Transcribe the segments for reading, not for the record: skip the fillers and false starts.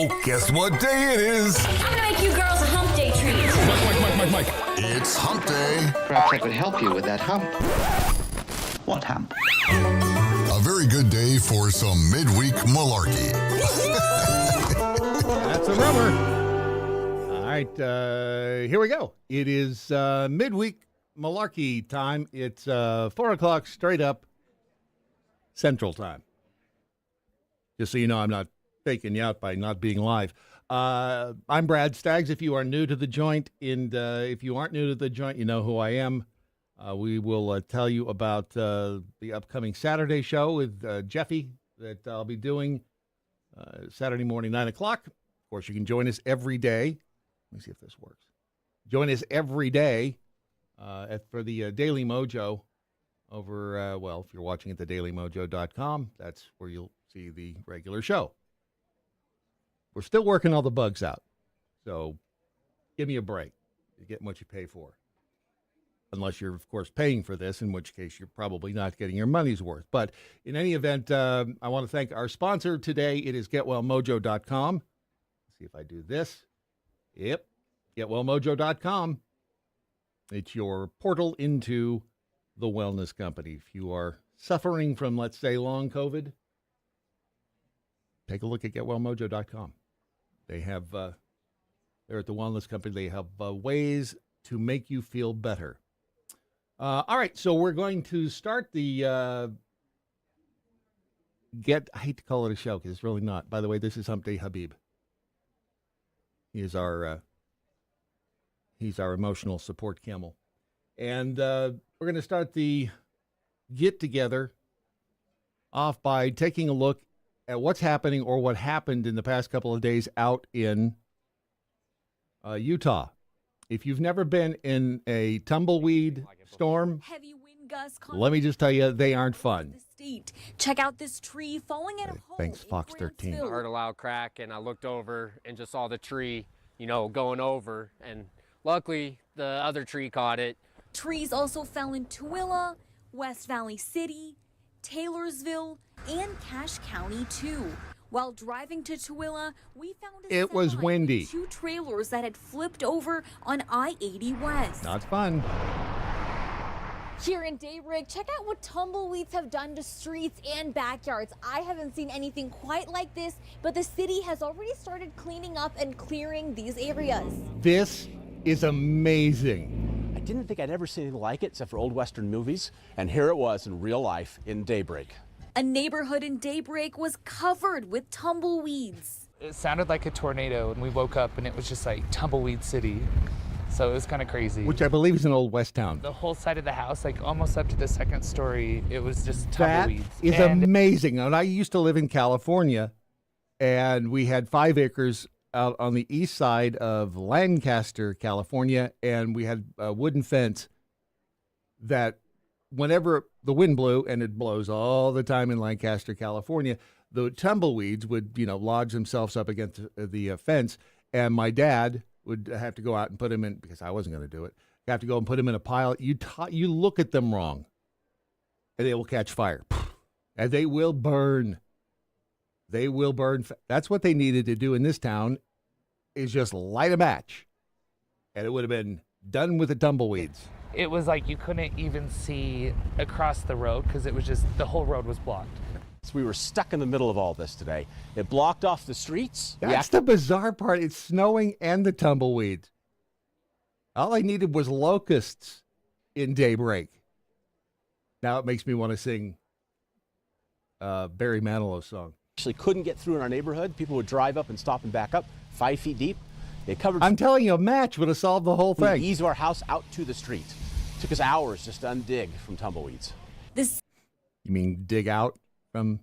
Oh, guess what day it is? I'm gonna make you girls a hump day treat. Mike. It's hump day. Perhaps I could help you with that hump. What hump? A very good day for some midweek malarkey. That's a rumor. All right, here we go. It is midweek malarkey time. It's 4 o'clock straight up Central Time. Just so you know, I'm not faking you out by not being live. I'm Brad Staggs. If you are new to the joint, and if you aren't new to the joint, you know who I am. We will tell you about the upcoming Saturday show with Jeffy that I'll be doing Saturday morning, 9 o'clock. Of course, you can join us every day. Let me see if this works. Join us every day for the Daily Mojo over, if you're watching at the dailymojo.com, that's where you'll see the regular show. We're still working all the bugs out, so give me a break. You're getting what you pay for. Unless you're, of course, paying for this, in which case you're probably not getting your money's worth. But in any event, I want to thank our sponsor today. It is GetWellMojo.com. Let's see if I do this. Yep, GetWellMojo.com. It's your portal into the wellness company. If you are suffering from, let's say, long COVID, take a look at GetWellMojo.com. They have, they're at the wellness company. They have ways to make you feel better. All right, so we're going to start the I hate to call it a show because it's really not. By the way, this is Hump Day Habib. He's our emotional support camel. And we're going to start the get-together off by taking a look at what's happening or what happened in the past couple of days out in Utah. If you've never been in a tumbleweed storm, Heavy wind gusts. let me just tell you, they aren't fun. The state. Check out this tree falling at a home. Thanks, in Fox 13. Grantsville. I heard a loud crack, and I looked over and just saw the tree, going over. And luckily, the other tree caught it. Trees also fell in Tooele, West Valley City, Taylorsville, and Cache County, too. While driving to Tooele, we found It was semi windy. and 2 trailers that had flipped over on I-80 West. Not fun. Here in Daybreak, check out what tumbleweeds have done to streets and backyards. I haven't seen anything quite like this, but the city has already started cleaning up and clearing these areas. This is amazing. I didn't think I'd ever seen anything like it except for old Western movies, and here it was in real life in Daybreak. A neighborhood in Daybreak was covered with tumbleweeds. It sounded like a tornado, and we woke up, and it was just like Tumbleweed City. So it was kind of crazy. Which I believe is an old West town. The whole side of the house, like almost up to the second story, it was just That tumbleweeds. is And amazing. And I used to live in California, and we had 5 acres out on the east side of Lancaster, California, and we had a wooden fence that whenever the wind blew, and it blows all the time in Lancaster, California, the tumbleweeds would, lodge themselves up against the fence, and my dad would have to go out and put them in, because I wasn't going to do it, have to go and put them in a pile. You look at them wrong, and they will catch fire, and they will burn. They will burn. That's what they needed to do in this town, is just light a match, and it would have been done with the tumbleweeds. it was like you couldn't even see across the road because it was just, the whole road was blocked. So we were stuck in the middle of all this today. It blocked off the streets. That's the bizarre part. It's snowing and the tumbleweeds. All I needed was locusts in Daybreak. Now it makes me want to sing Barry Manilow's song. Actually couldn't get through in our neighborhood. People would drive up and stop and back up 5 feet deep. They covered. I'm telling you, a match would have solved the whole the thing. ease of our house out to the street. Took us hours just to undig from tumbleweeds. This You mean dig out from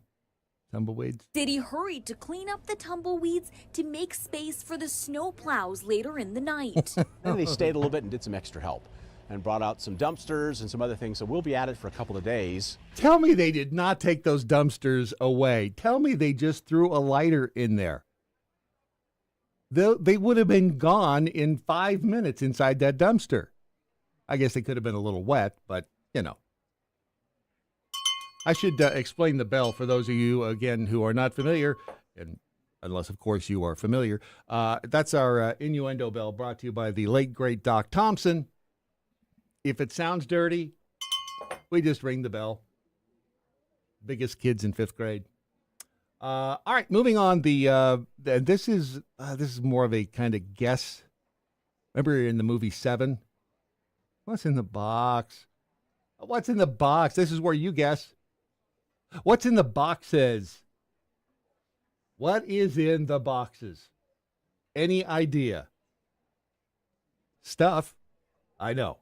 tumbleweeds? city hurried to clean up the tumbleweeds to make space for the snowplows later in the night. Then they stayed a little bit and did some extra help and brought out some dumpsters and some other things. So we'll be at it for a couple of days. Tell me they did not take those dumpsters away. Tell me they just threw a lighter in there. They would have been gone in 5 minutes inside that dumpster. I guess they could have been a little wet, but, you know. I should explain the bell for those of you, again, who are not familiar. And unless, of course, you are familiar. That's our innuendo bell brought to you by the late, great Doc Thompson. If it sounds dirty, we just ring the bell. Biggest kids in 5th grade. All right, moving on. This is more of a kind of guess. Remember in the movie Seven? What's in the box? What's in the box? This is where you guess. What's in the boxes? What is in the boxes? Any idea? Stuff. I know.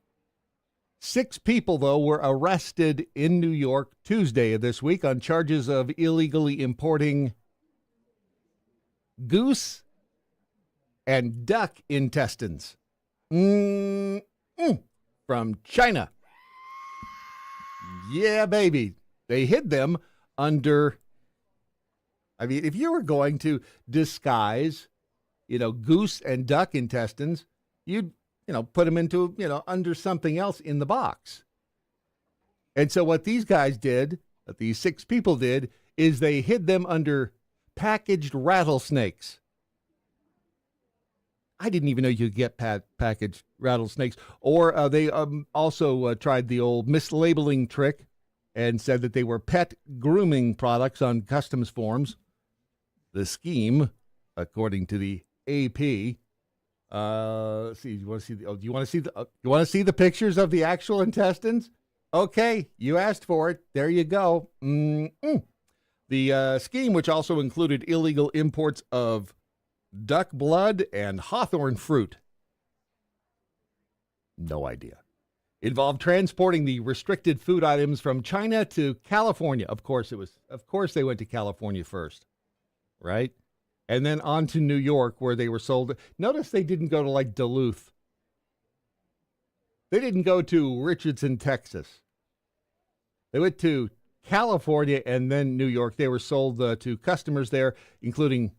6 people, though, were arrested in New York Tuesday of this week on charges of illegally importing goose and duck intestines from China. Yeah, baby. They hid them under, if you were going to disguise, goose and duck intestines, you'd put them into, under something else in the box. And so what these guys did, what these 6 people did, is they hid them under packaged rattlesnakes. I didn't even know you could get packaged rattlesnakes. Or they also tried the old mislabeling trick and said that they were pet grooming products on customs forms. The scheme, according to the AP, let's see. You want to see? Do you want to see the pictures of the actual intestines? Okay, you asked for it. There you go. The scheme, which also included illegal imports of duck blood and hawthorn fruit. No idea. Involved transporting the restricted food items from China to California. Of course they went to California first, right? And then on to New York, where they were sold. Notice they didn't go to like Duluth. They didn't go to Richardson, Texas. They went to California and then New York. They were sold to customers there, including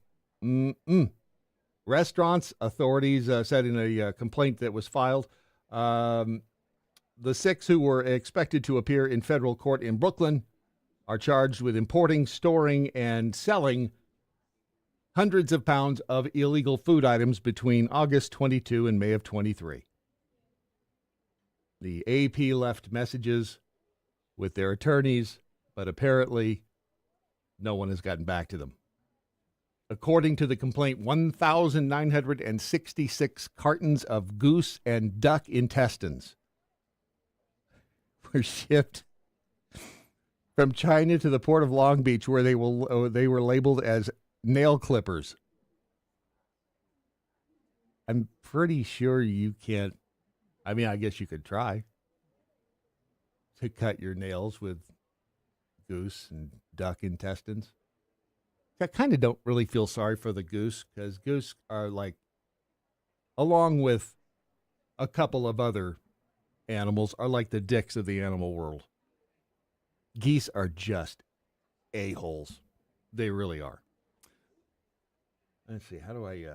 restaurants. Authorities said in a complaint that was filed. The 6 who were expected to appear in federal court in Brooklyn are charged with importing, storing, and selling hundreds of pounds of illegal food items between August 22 and May of 23. The AP left messages with their attorneys, but apparently no one has gotten back to them. According to the complaint, 1,966 cartons of goose and duck intestines were shipped from China to the port of Long Beach, where they were labeled as nail clippers. I'm pretty sure you can't. I guess you could try to cut your nails with goose and duck intestines. I kind of don't really feel sorry for the goose, because goose are like, along with a couple of other animals, are like the dicks of the animal world. Geese are just a-holes. They really are. Let's see. How do I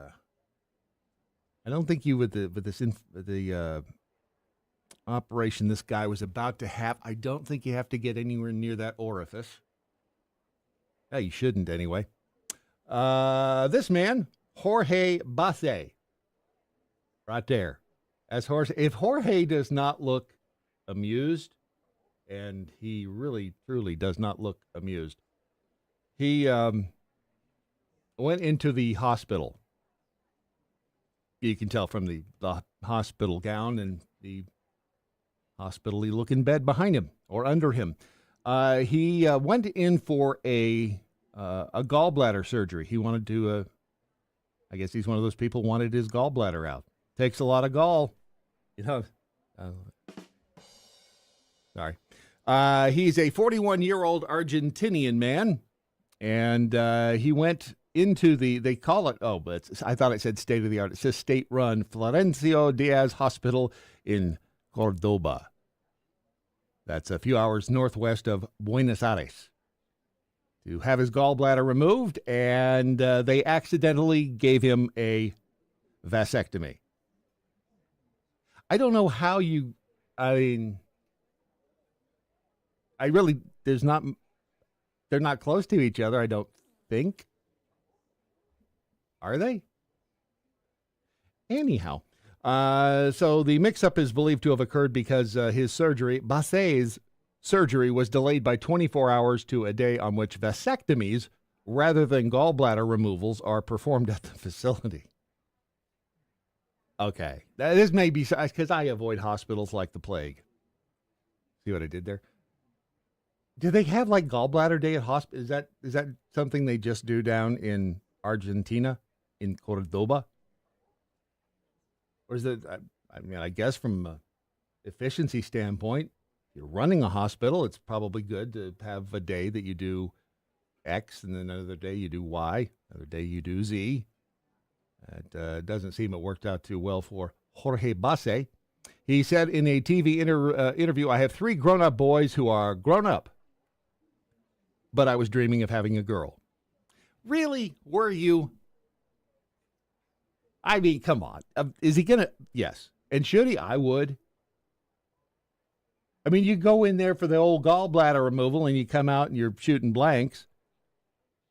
don't think you with the operation this guy was about to have. I don't think you have to get anywhere near that orifice. Yeah, you shouldn't anyway. This man, Jorge Basse, right there. If Jorge does not look amused, and he really, truly does not look amused, he went into the hospital. You can tell from the hospital gown and the hospital-y looking bed behind him or under him. He went in for a gallbladder surgery. He wanted to, I guess he's one of those people who wanted his gallbladder out. Takes a lot of gall. Sorry. He's a 41-year-old Argentinian man, and he went into they call it, but I thought it said state-of-the-art. It says state-run Florencio Diaz Hospital in Cordoba. That's a few hours northwest of Buenos Aires. To have his gallbladder removed, and they accidentally gave him a vasectomy. I don't know how they're not close to each other, I don't think. Are they? Anyhow, so the mix-up is believed to have occurred because his surgery, Bassé's surgery, was delayed by 24 hours to a day on which vasectomies, rather than gallbladder removals, are performed at the facility. Okay, this may be because I avoid hospitals like the plague. See what I did there? Do they have like gallbladder day at hospital? Is that something they just do down in Argentina, in Cordoba? Or is it? I mean, I guess from an efficiency standpoint, if you're running a hospital, it's probably good to have a day that you do X, and then another day you do Y, another day you do Z. It doesn't seem it worked out too well for Jorge Basse. He said in a TV interview, I have 3 grown-up boys who are grown up, but I was dreaming of having a girl. Really? Were you? I mean, come on. Is he going to? Yes. And should he? I would. I mean, you go in there for the old gallbladder removal and you come out and you're shooting blanks.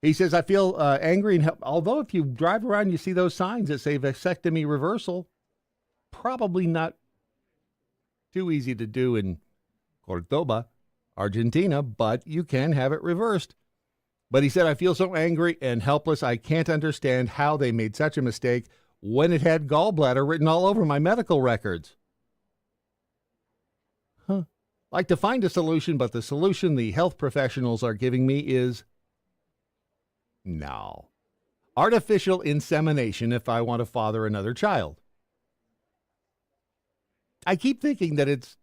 He says, I feel angry. And although if you drive around, you see those signs that say vasectomy reversal, probably not too easy to do in Cordoba, Argentina, but you can have it reversed. But he said, I feel so angry and helpless. I can't understand how they made such a mistake when it had gallbladder written all over my medical records. Like to find a solution, but the solution the health professionals are giving me is no. Artificial insemination if I want to father another child. I keep thinking that it's...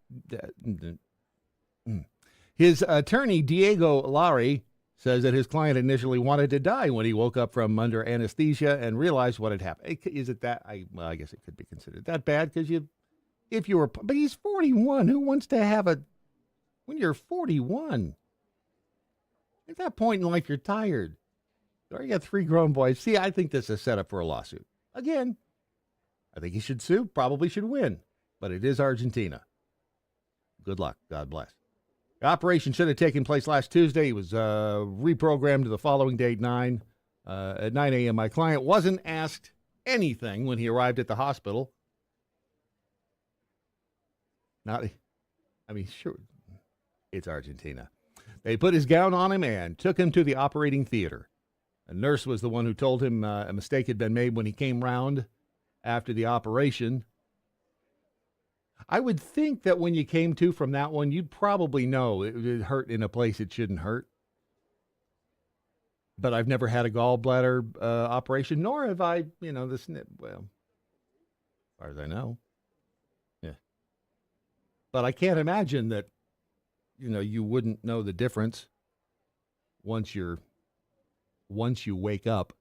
His attorney, Diego Lari, says that his client initially wanted to die when he woke up from under anesthesia and realized what had happened. Is it that? Well, I guess it could be considered that bad because but he's 41. Who wants to have when you're 41? At that point in life, you're tired. You already got 3 grown boys. See, I think this is set up for a lawsuit. Again, I think he should sue, probably should win, but it is Argentina. Good luck. God bless. The operation should have taken place last Tuesday. He was reprogrammed to the following day, at 9 a.m. My client wasn't asked anything when he arrived at the hospital. Sure, it's Argentina. They put his gown on him and took him to the operating theater. A nurse was the one who told him a mistake had been made when he came round after the operation. I would think that when you came to from that one, you'd probably know it would hurt in a place it shouldn't hurt. But I've never had a gallbladder operation, nor have I, well, as far as I know. Yeah. But I can't imagine that, you wouldn't know the difference once you wake up.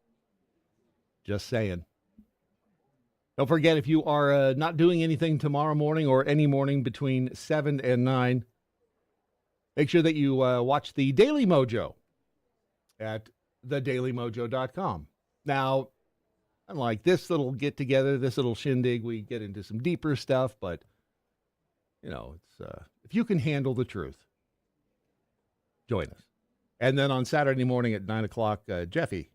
Just saying. Don't forget, if you are not doing anything tomorrow morning or any morning between 7 and 9, make sure that you watch the Daily Mojo at thedailymojo.com. Now, unlike this little get-together, this little shindig, we get into some deeper stuff, but, it's if you can handle the truth, join us. And then on Saturday morning at 9 o'clock, Jeffy,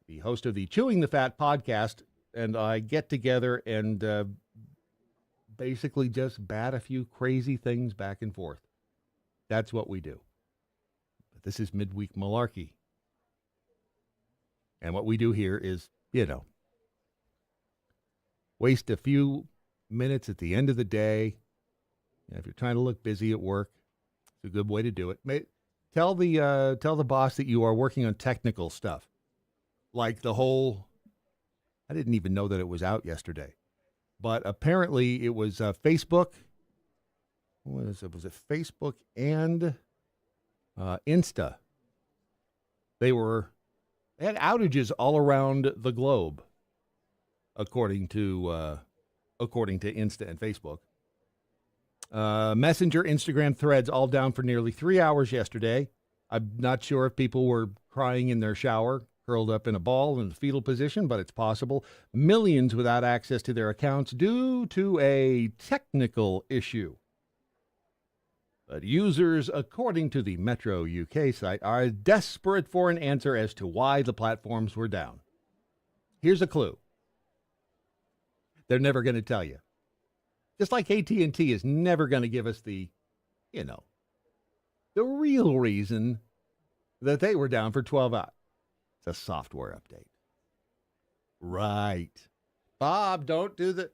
the host of the Chewing the Fat podcast, and I get together and basically just bat a few crazy things back and forth. That's what we do. But this is Midweek Malarkey. And what we do here is, waste a few minutes at the end of the day. If you're trying to look busy at work, it's a good way to do it. Tell the boss that you are working on technical stuff. Like the whole... I didn't even know that it was out yesterday. But apparently it was Facebook. What is it? Was it Facebook and Insta? They had outages all around the globe, according to Insta and Facebook. Messenger, Instagram, Threads, all down for nearly 3 hours yesterday. I'm not sure if people were crying in their shower, curled up in a ball in the fetal position, but it's possible. Millions without access to their accounts due to a technical issue. But users, according to the Metro UK site, are desperate for an answer as to why the platforms were down. Here's a clue. They're never going to tell you. Just like AT&T is never going to give us the real reason that they were down for 12 hours. It's a software update. Right. Bob, don't do the...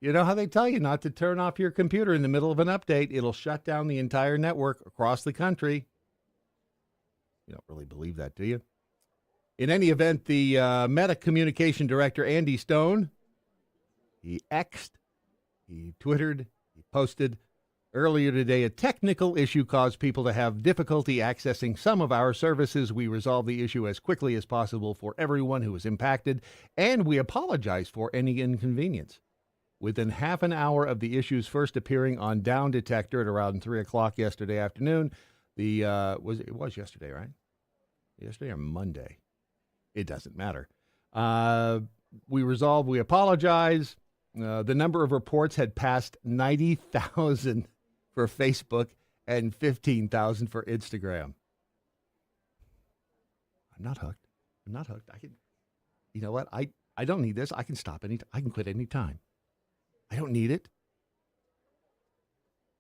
You know how they tell you not to turn off your computer in the middle of an update? It'll shut down the entire network across the country. You don't really believe that, do you? In any event, the Meta Communication Director, Andy Stone, he X'd, he Twittered, he posted earlier today, a technical issue caused people to have difficulty accessing some of our services. We resolved the issue as quickly as possible for everyone who was impacted, and we apologize for any inconvenience. Within half an hour of the issues first appearing on Down Detector at around 3 o'clock yesterday afternoon, it was yesterday, right? Yesterday or Monday? It doesn't matter. We apologize. The number of reports had passed 90,000 for Facebook and 15,000 for Instagram. I'm not hooked. You know what? I don't need this. I can stop I can quit any time. I don't need it.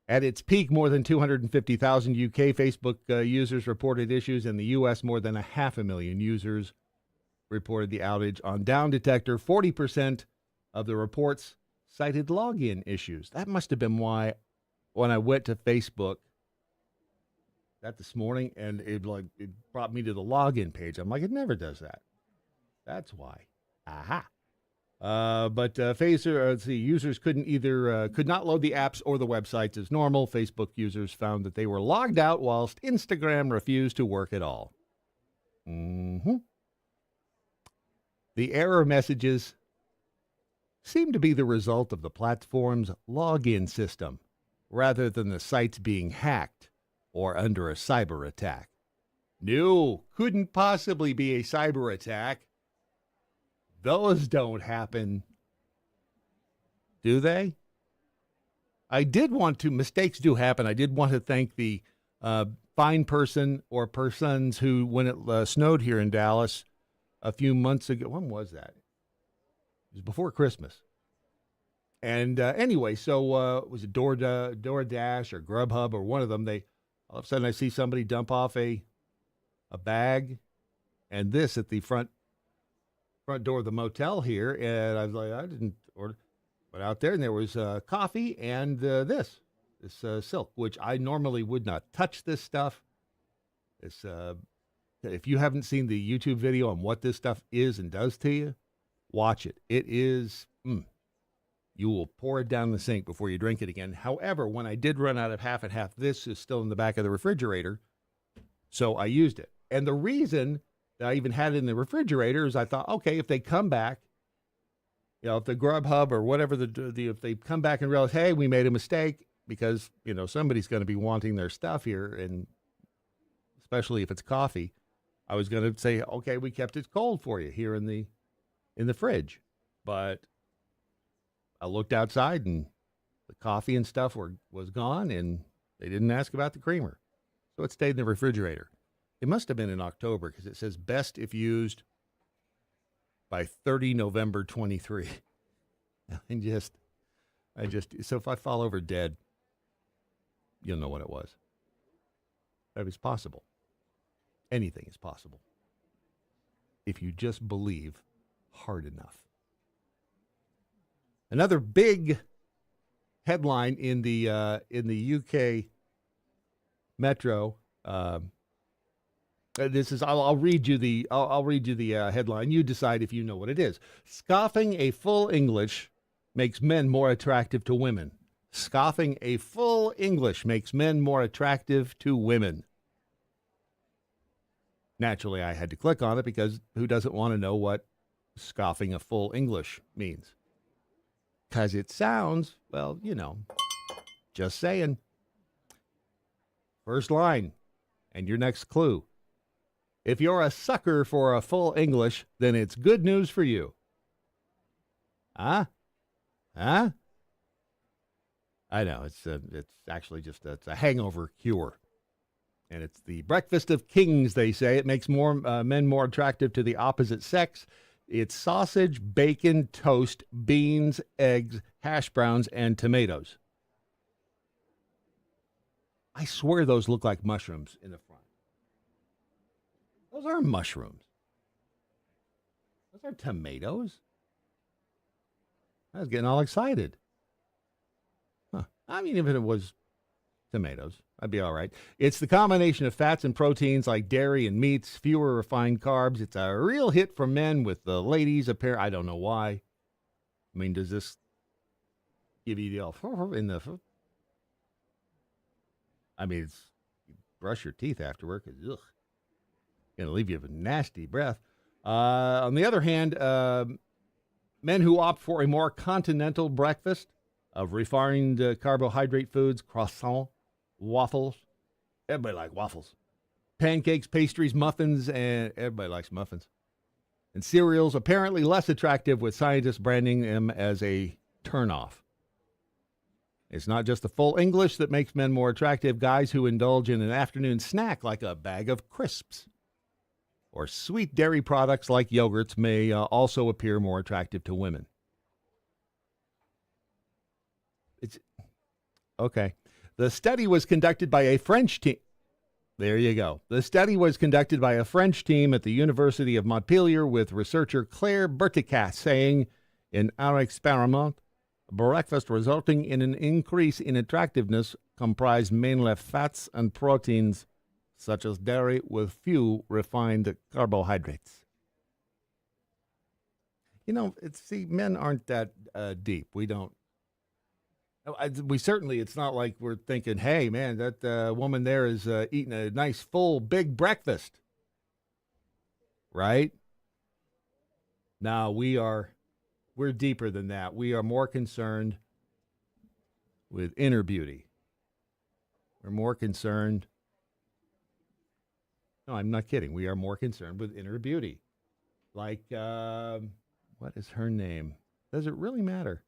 At its peak, more than 250,000 UK Facebook users reported issues. In the U.S., more than 500,000 users reported the outage. On Down Detector, 40% of the reports cited login issues. That must have been why when I went to Facebook this morning and it brought me to the login page. I'm like, it never does that. That's why. Aha. But users could not load the apps or the websites as normal. Facebook users found that they were logged out whilst Instagram refused to work at all. The error messages seem to be the result of the platform's login system, rather than the sites being hacked or under a cyber attack. No, couldn't possibly be a cyber attack. Those don't happen, do they? Mistakes do happen. I did want to thank the fine person or persons who, when it snowed here in Dallas a few months ago, when was that? It was before Christmas. And anyway, so was it DoorDash or Grubhub or one of them? All of a sudden I see somebody dump off a bag and this at the front door of the motel here, and I was like, I didn't order. But out there, and there was coffee and this silk, which I normally would not touch this stuff. If you haven't seen the YouTube video on what this stuff is and does to you, watch it. It is, you will pour it down the sink before you drink it again. However, when I did run out of half and half, this is still in the back of the refrigerator, so I used it. And the reason that I even had it in the refrigerator is I thought, okay, if they come back, if the Grubhub or whatever, if they come back and realize, hey, we made a mistake, because, somebody's going to be wanting their stuff here, and especially if it's coffee, I was going to say, okay, we kept it cold for you here in the fridge. But I looked outside and the coffee and stuff was gone, and they didn't ask about the creamer. So it stayed in the refrigerator. It must have been in October, because it says best if used by 30 November 23. So if I fall over dead, you'll know what it was. It was possible. Anything is possible if you just believe hard enough. Another big headline in the UK Metro. I'll read you the headline. You decide if you know what it is. Scoffing a full English makes men more attractive to women. Scoffing a full English makes men more attractive to women. Naturally, I had to click on it, because who doesn't want to know what scoffing a full English means? Because it sounds, just saying. First line, and your next clue. If you're a sucker for a full English, then it's good news for you. Huh? I know, it's actually just it's a hangover cure. And it's the breakfast of kings, they say. It makes men more attractive to the opposite sex. It's sausage, bacon, toast, beans, eggs, hash browns, and tomatoes. I swear those look like mushrooms in the front. Those aren't mushrooms. Those are tomatoes. I was getting all excited. Huh. I mean, if it was tomatoes, I'd be all right. It's the combination of fats and proteins like dairy and meats, fewer refined carbs. It's a real hit for men with the ladies. I don't know why. I mean, does this give you the all in the... I mean, it's you brush your teeth afterward because, ugh, going to leave you with a nasty breath. On the other hand, men who opt for a more continental breakfast of refined carbohydrate foods, croissant, waffles. Everybody likes waffles. Pancakes, pastries, muffins, and everybody likes muffins. And cereals, apparently less attractive, with scientists branding them as a turnoff. It's not just the full English that makes men more attractive. Guys who indulge in an afternoon snack like a bag of crisps or sweet dairy products like yogurts may also appear more attractive to women. It's okay. The study was conducted by a French team. There you go. The study was conducted by a French team at the University of Montpellier with researcher Claire Berticat saying, in our experiment, breakfast resulting in an increase in attractiveness comprised mainly fats and proteins, such as dairy, with few refined carbohydrates. You know, men aren't that deep. We don't. We certainly, it's not like we're thinking, hey, man, that woman there is eating a nice, full, big breakfast. Right? Now, we're deeper than that. We are more concerned with inner beauty. We're more concerned. No, I'm not kidding. We are more concerned with inner beauty. Like, what is her name? Does it really matter?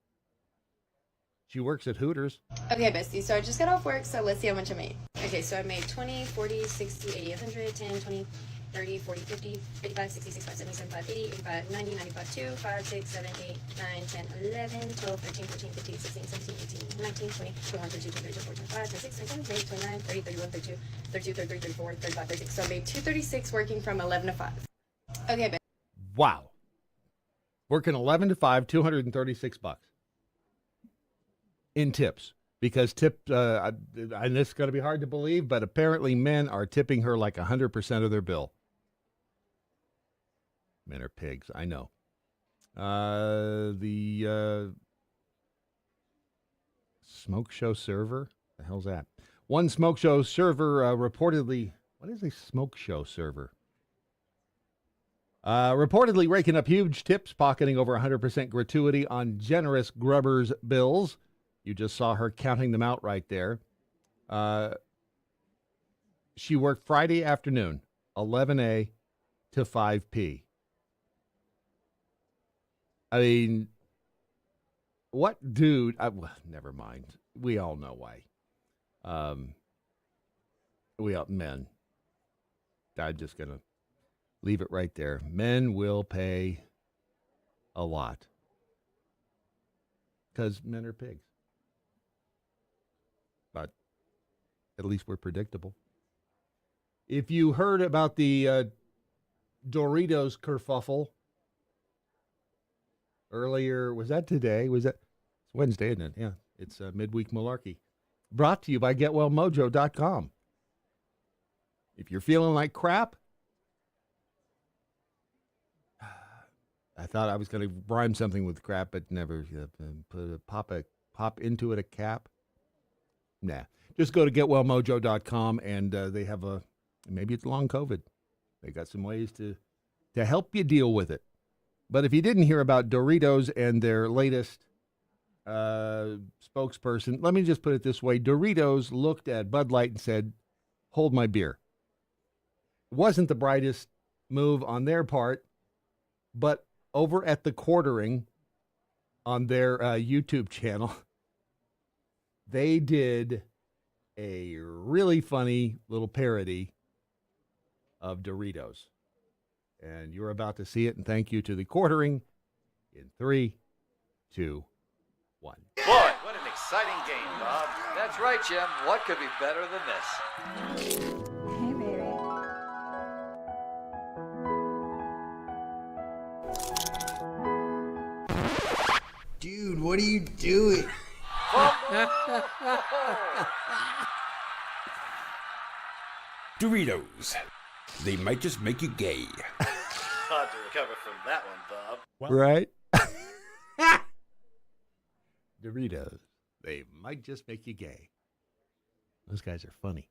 She works at Hooters. Okay, bestie, so I just got off work, so let's see how much I made. Okay, so I made 20, 40, 60, 80, 100, 10, 20, 30, 40, 50, 55, 60, 65, 70, 75, 80, 85, 90, 95, 2, 5, 6, 7, 8, 9, 10, 11, 12, 13, 14, 15, 16, 17, 18, 19, 20, 21, 22, 23, 24, 25, 26, 27, 28, 29, 30, 31, 32, 32, 33, 34, 35, 36. So I made 236 working from 11 to 5. Okay, bestie. Wow. Working 11 to 5, $236 in tips. Because and this is going to be hard to believe, but apparently men are tipping her like 100% of their bill. Men are pigs, I know. The smoke show server? The hell's that? One smoke show server reportedly... What is a smoke show server? Reportedly raking up huge tips, pocketing over 100% gratuity on generous grubbers' bills. You just saw her counting them out right there. She worked Friday afternoon, 11 to 5 p. I mean, what dude? Well, never mind. We all know why. Men. I'm just going to leave it right there. Men will pay a lot because men are pigs. But at least we're predictable. If you heard about the Doritos kerfuffle earlier, was that today? It's Wednesday, isn't it? Yeah, it's Midweek Malarkey. Brought to you by GetWellMojo.com. If you're feeling like crap, I thought I was going to rhyme something with crap, but never. Pop into it a cap. Nah. Just go to GetWellMojo.com, and they have maybe it's long COVID. They got some ways to help you deal with it. But if you didn't hear about Doritos and their latest spokesperson, let me just put it this way. Doritos looked at Bud Light and said, hold my beer. Wasn't the brightest move on their part, but over at the Quartering on their YouTube channel, they did a really funny little parody of Doritos. And you're about to see it, and thank you to the quartering in 3, 2, 1. Boy, what an exciting game, Bob. That's right, Jim. What could be better than this? Hey, baby. Dude, what are you doing? Doritos. They might just make you gay. Hard to recover from that one, Bob. Right? Doritos. They might just make you gay. Those guys are funny.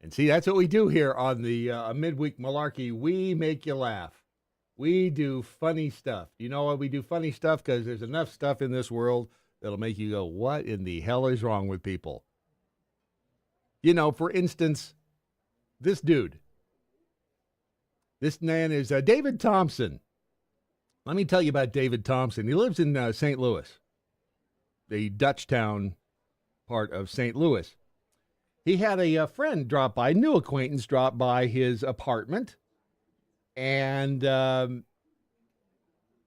And see, that's what we do here on the Midweek Malarkey. We make you laugh. We do funny stuff. You know why we do funny stuff? Because there's enough stuff in this world that'll make you go, what in the hell is wrong with people? You know, for instance, this dude. This man is David Thompson. Let me tell you about David Thompson. He lives in St. Louis, the Dutchtown part of St. Louis. He had a friend drop by, new acquaintance drop by his apartment. And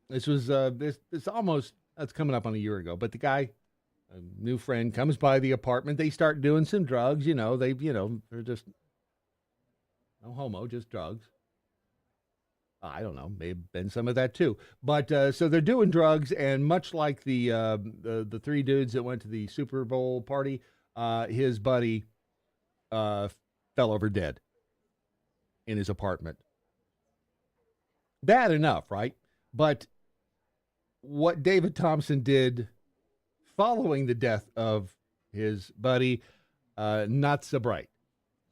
this was this almost, that's coming up on a year ago. But the guy, a new friend, comes by the apartment. They start doing some drugs. They're just no homo, just drugs. I don't know, may have been some of that too. But so they're doing drugs, and much like the three dudes that went to the Super Bowl party, his buddy fell over dead in his apartment. Bad enough, right? But what David Thompson did following the death of his buddy, not so bright.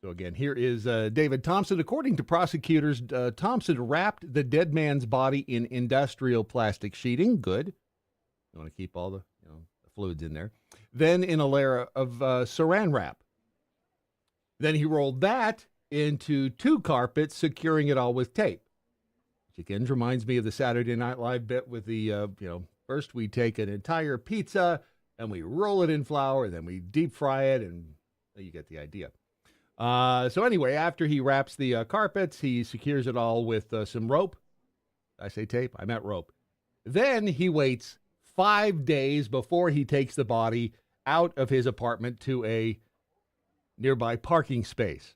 So again, here is David Thompson. According to prosecutors, Thompson wrapped the dead man's body in industrial plastic sheeting. Good. You want to keep all the fluids in there. Then in a layer of saran wrap. Then he rolled that into 2 carpets, securing it all with tape. Which again reminds me of the Saturday Night Live bit with the, first we take an entire pizza and we roll it in flour, then we deep fry it, and you get the idea. So anyway, after he wraps the carpets, he secures it all with some rope. Did I say tape? I meant rope. Then he waits 5 days before he takes the body out of his apartment to a nearby parking space.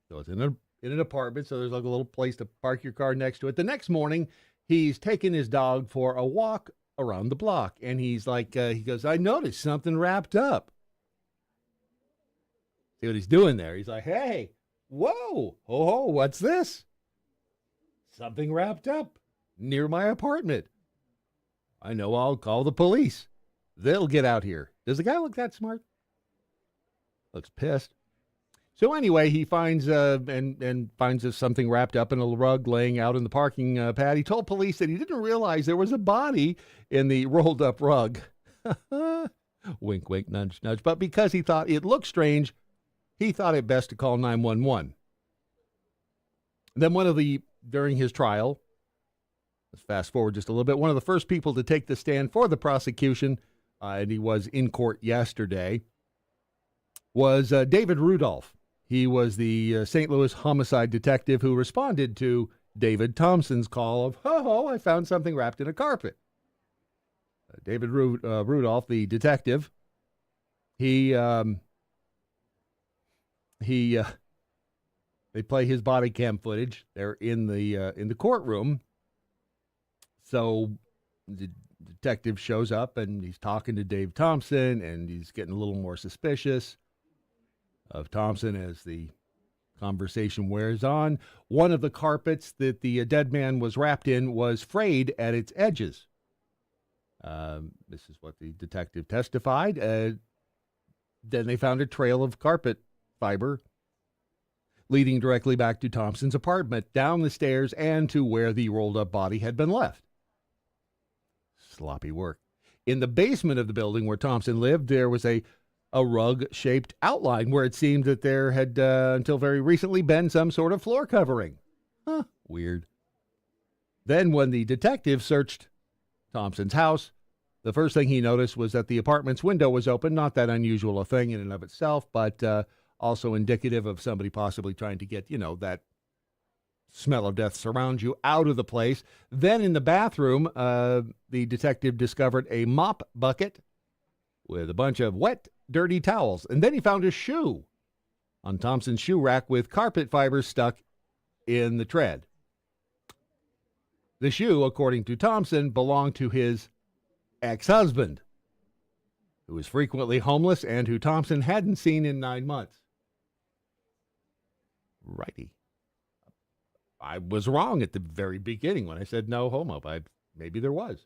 So it's in an apartment, so there's like a little place to park your car next to it. The next morning, he's taking his dog for a walk around the block, and he's like, he goes, I noticed something wrapped up. See what he's doing there? He's like, hey, whoa, oh, what's this? Something wrapped up near my apartment. I know, I'll call the police. They'll get out here. Does the guy look that smart? Looks pissed. So anyway, he finds finds something wrapped up in a rug laying out in the parking pad. He told police that he didn't realize there was a body in the rolled up rug. Wink, wink, nudge, nudge. But because he thought it looked strange, he thought it best to call 911. Then during his trial, let's fast forward just a little bit, one of the first people to take the stand for the prosecution, and he was in court yesterday, was David Rudolph. He was the St. Louis homicide detective who responded to David Thompson's call of, I found something wrapped in a carpet. David Rudolph, the detective, they play his body cam footage. They're in the courtroom. So the detective shows up and he's talking to Dave Thompson, and he's getting a little more suspicious of Thompson as the conversation wears on. One of the carpets that the dead man was wrapped in was frayed at its edges. This is what the detective testified. Then they found a trail of carpet fiber leading directly back to Thompson's apartment, down the stairs, and to where the rolled-up body had been left. Sloppy work. In the basement of the building where Thompson lived, there was a rug-shaped outline where it seemed that there had, until very recently, been some sort of floor covering. Weird. Then when the detective searched Thompson's house, the first thing he noticed was that the apartment's window was open. Not that unusual a thing in and of itself, but also indicative of somebody possibly trying to get, that Smell of death surrounds you out of the place. Then in the bathroom, the detective discovered a mop bucket with a bunch of wet, dirty towels. And then he found a shoe on Thompson's shoe rack with carpet fibers stuck in the tread. The shoe, according to Thompson, belonged to his ex-husband, who was frequently homeless and who Thompson hadn't seen in 9 months. Righty. I was wrong at the very beginning when I said no homo. Maybe there was.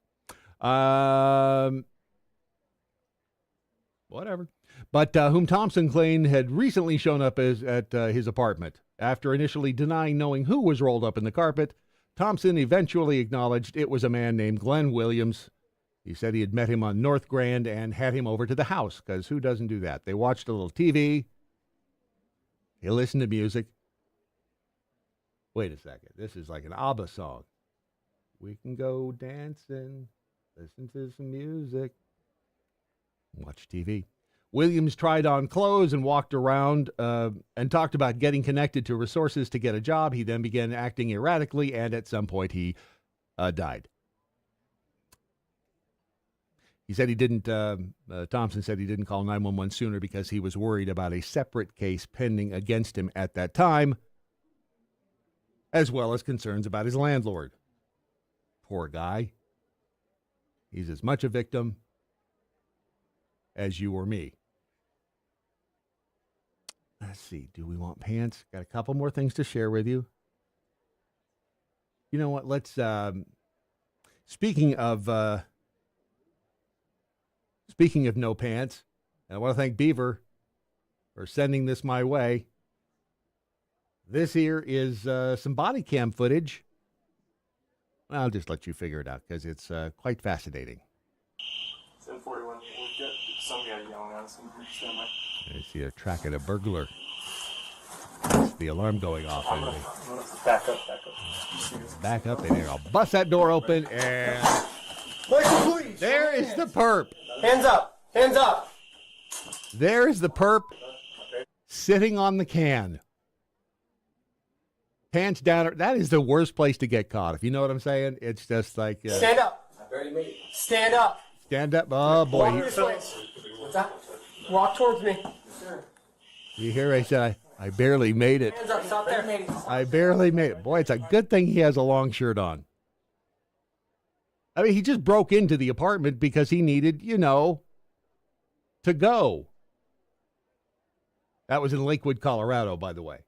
Whatever. But whom Thompson claimed had recently shown up at his apartment. After initially denying knowing who was rolled up in the carpet, Thompson eventually acknowledged it was a man named Glenn Williams. He said he had met him on North Grand and had him over to the house, because who doesn't do that? They watched a little TV. They listened to music. Wait a second. This is like an ABBA song. We can go dancing, listen to some music, watch TV. Williams tried on clothes and walked around and talked about getting connected to resources to get a job. He then began acting erratically, and at some point he died. He said he didn't, Thompson said he didn't call 911 sooner because he was worried about a separate case pending against him at that time, as well as concerns about his landlord. Poor guy. He's as much a victim as you or me. Let's see. Do we want pants? Got a couple more things to share with you. You know what? Let's, speaking of no pants, and I want to thank Beaver for sending this my way. This here is some body cam footage. I'll just let you figure it out because it's quite fascinating. 741. We'll get some guy yelling at us. I see a track of a burglar. That's the alarm going off. I'm gonna back up. Back up in here. I'll bust that door open and Michael, please. There is the perp. Hands up. Hands up. There is the perp sitting on the can. Pants down. That is the worst place to get caught. If you know what I'm saying, it's just like Stand up. I barely made it. Stand up. Stand up. Oh boy. Walk this way. What's that? Walk towards me. You hear? I said I barely made it. Hands up. Stop there. I barely made it. Boy, it's a good thing he has a long shirt on. I mean, he just broke into the apartment because he needed, to go. That was in Lakewood, Colorado, by the way.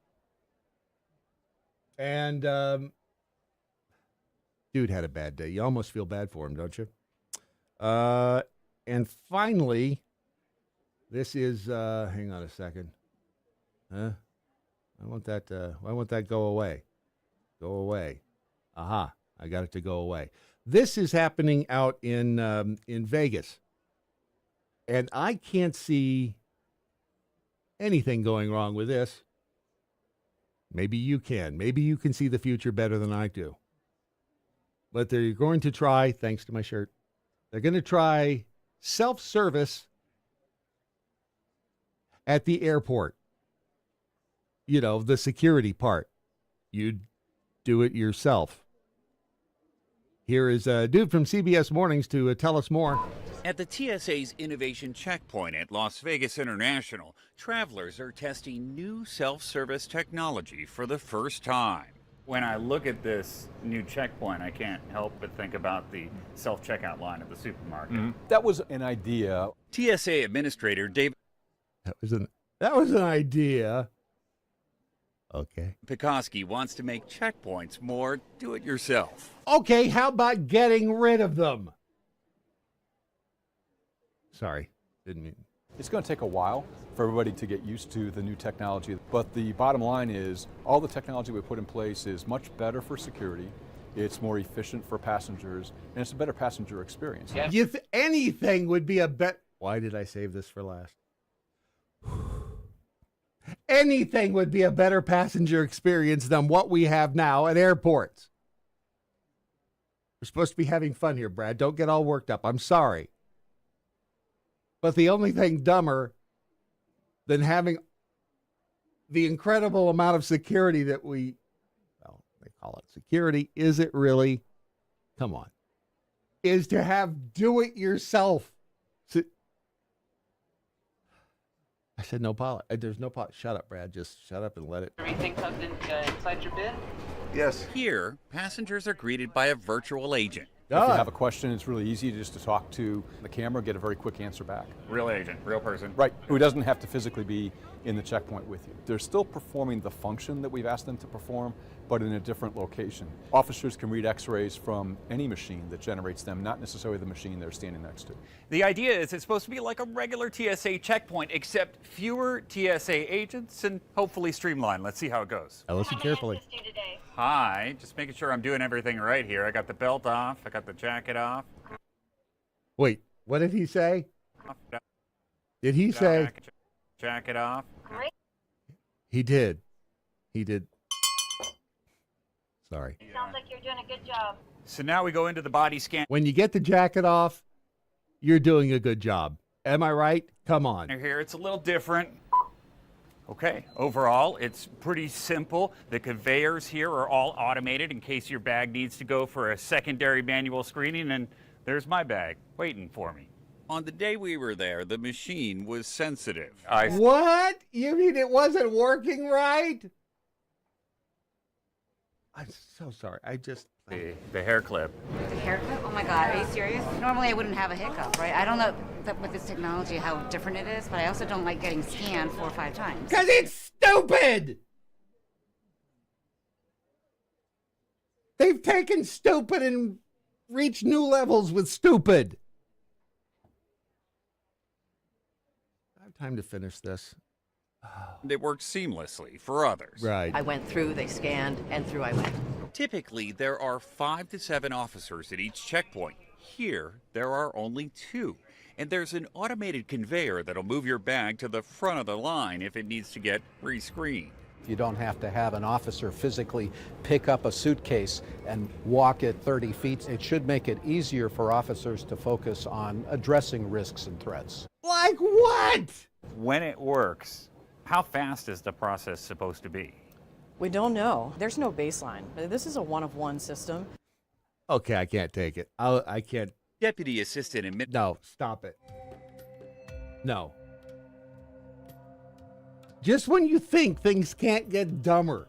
And dude had a bad day. You almost feel bad for him, don't you? And finally, this is, hang on a second. Huh? I want that go away. Go away. Aha, I got it to go away. This is happening out in Vegas. And I can't see anything going wrong with this. Maybe you can. Maybe you can see the future better than I do. But they're going to try, thanks to my shirt, they're going to try self-service at the airport. The security part. You do it yourself. Here is a dude from CBS Mornings to tell us more. At the TSA's Innovation Checkpoint at Las Vegas International, travelers are testing new self-service technology for the first time. When I look at this new checkpoint, I can't help but think about the self-checkout line at the supermarket. Mm-hmm. That was an idea. TSA Administrator David That was an idea. Okay. Pekoski wants to make checkpoints more do-it-yourself. Okay, how about getting rid of them? Sorry, didn't mean. It's going to take a while for everybody to get used to the new technology, but the bottom line is all the technology we put in place is much better for security, it's more efficient for passengers, and it's a better passenger experience. Anything would be a bet. Why did I save this for last? Anything would be a better passenger experience than what we have now at airports. We're supposed to be having fun here, Brad. Don't get all worked up. I'm sorry. But the only thing dumber than having the incredible amount of security that they Call it security. Is it really? Come on. Is to have do-it-yourself. I said no polish. There's no polish. Shut up, Brad. Just shut up and let it. Everything tucked inside your bin? Yes. Here, passengers are greeted by a virtual agent. If you have a question, it's really easy just to talk to the camera, get a very quick answer back. Real agent, real person. Right, who doesn't have to physically be in the checkpoint with you. They're still performing the function that we've asked them to perform, but in a different location. Officers can read x-rays from any machine that generates them, not necessarily the machine they're standing next to. The idea is it's supposed to be like a regular TSA checkpoint, except fewer TSA agents and hopefully streamlined. Let's see how it goes. Now listen carefully. Hi, just making sure I'm doing everything right here. I got the belt off, I got the jacket off. Wait, what did he say? Did he say? Jacket off. He did. He did. Sorry. Sounds like you're doing a good job. So now we go into the body scan. When you get the jacket off, you're doing a good job. Am I right? Come on. Here, it's a little different. Okay, overall, it's pretty simple. The conveyors here are all automated in case your bag needs to go for a secondary manual screening, and there's my bag waiting for me. On the day we were there, the machine was sensitive. What? You mean it wasn't working right? I'm so sorry. I just... The hair clip. The hair clip? Oh my God, are you serious? Normally I wouldn't have a hiccup, right? I don't know that with this technology how different it is, but I also don't like getting scanned 4 or 5 times. Because it's stupid! They've taken stupid and reached new levels with stupid. I have time to finish this. It worked seamlessly for others. Right. I went through, they scanned, and through I went. Typically, there are 5 to 7 officers at each checkpoint. Here, there are only 2. And there's an automated conveyor that'll move your bag to the front of the line if it needs to get re-screened. You don't have to have an officer physically pick up a suitcase and walk it 30 feet. It should make it easier for officers to focus on addressing risks and threats. Like what? When it works, how fast is the process supposed to be? We don't know. There's no baseline. This is a one-of-one system. Okay, I can't take it. I can't. Deputy Assistant in No, stop it. No. Just when you think things can't get dumber,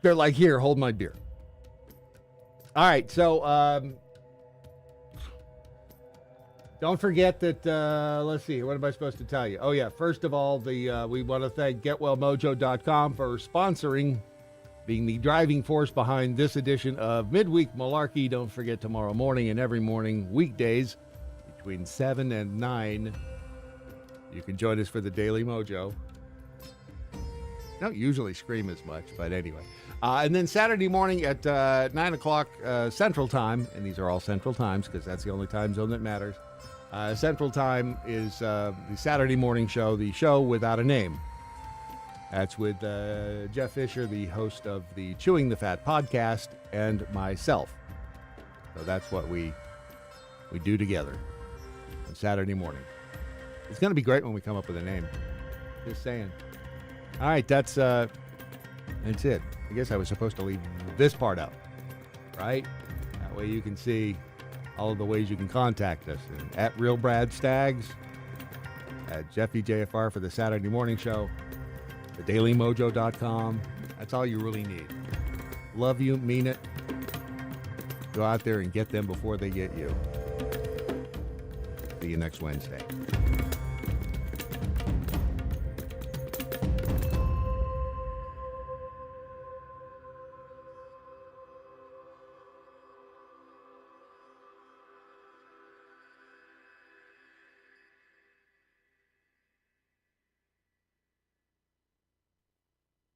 they're like, here, hold my beer. All right, so don't forget that, let's see, what am I supposed to tell you? Oh, yeah, first of all, we want to thank GetWellMojo.com for sponsoring, being the driving force behind this edition of Midweek Malarkey. Don't forget tomorrow morning and every morning, weekdays, between 7 and 9, you can join us for the Daily Mojo. Don't usually scream as much, but anyway. And then Saturday morning at 9 o'clock Central Time, and these are all Central Times because that's the only time zone that matters. Central Time is the Saturday morning show, the show without a name. That's with Jeff Fisher, the host of the Chewing the Fat podcast, and myself. So that's what we do together on Saturday morning. It's going to be great when we come up with a name. Just saying. All right, that's it. I guess I was supposed to leave this part out, right? That way you can see all of the ways you can contact us. And at Real Brad Staggs, at Jeffy JFR for the Saturday morning show, thedailymojo.com. That's all you really need. Love you, mean it. Go out there and get them before they get you. See you next Wednesday.